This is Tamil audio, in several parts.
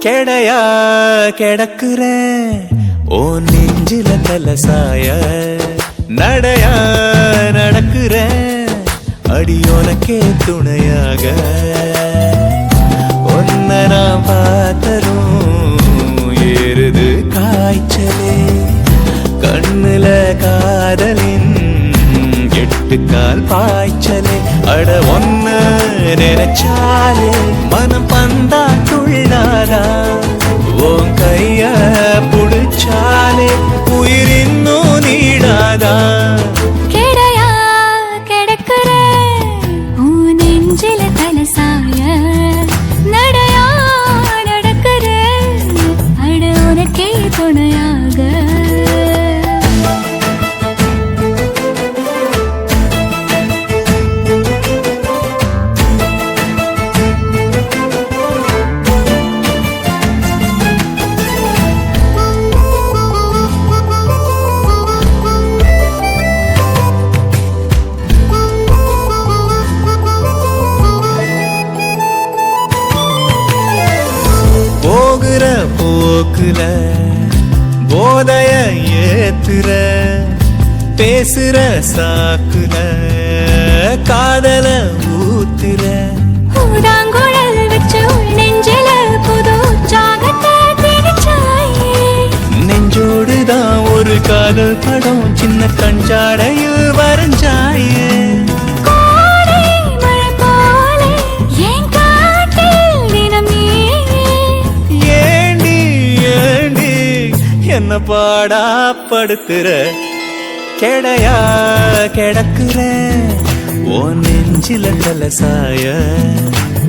கெடையா கிடக்குற ஓ நெஞ்சில தலசாய நடையா நடக்குற அடியோனக்கே துணையாக ஒன்ன நான் பார்த்தரும் ஏறுது காய்ச்சலே கண்ணுல காதலின் எட்டுக்கால் பாய்ச்சலே அட ஒன்ன நினைச்சாலே மனம் பந்தா துள்ளாரா உன் கைய புடிச்சாலே உயிர் இன்னும் நீடாதா கெடையா கிடக்குற உன் நெஞ்சில தலசாய நடையா நடக்குற அட உனக்கே துணையாக போகிற போக்குல போதைய ஏத்துற பேசுற சாக்குல காதல ஊத்துற ஊதாங்குழல் வச்சு நெஞ்சில புது உற்சாகத்தை திணிச்சாயே நெஞ்சோடுதான் ஒரு காதல் படம் சின்ன கஞ்சாடையில் வரைஞ்சாயே கோடை மழை போல என் காட்டில் தினம் நீயே ஏண்டி ஏண்டி என்ன பாடா படுத்துற கெடையா கிடக்குற ஓ நெஞ்சில தலசாய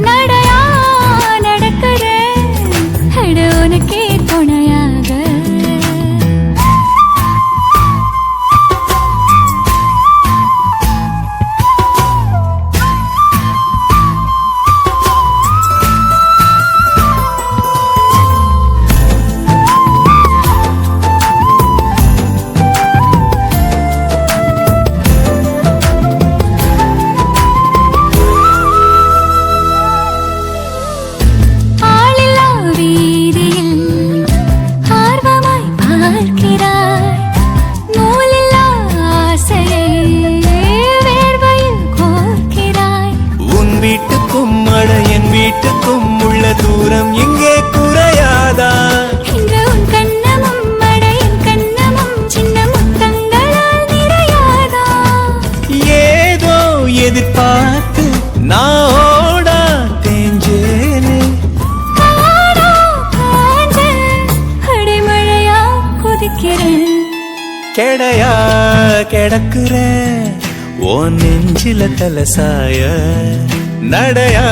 நடையா நடக்குற அட உனக்கே துணையாக ஆளில்லா வீதியில் ஆர்வமாய் பார்க்கிறாய் நூலில்லா ஆசையை வேர்வையில் கோர்க்கிறாய் உன் வீட்டுக்கும் அட என் வீட்டுக்கும் உள்ள தூரம் எங்கே குறையாதா இன்று உன் கண்ணமும் அட என் கண்ணமும் சின்ன முத்தங்களால் நிறையாதா ஏதோ எதிர்பார்த்து நான் ஓடா தேஞ்சேனே காடா காஞ்ச அடைமழையா கொதிக்கிறேன் கெடையா கிடக்குற ஓ நெஞ்சில தலசாய நடையா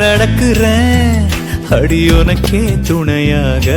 நடக்குற அடியோனக்கே துணையாக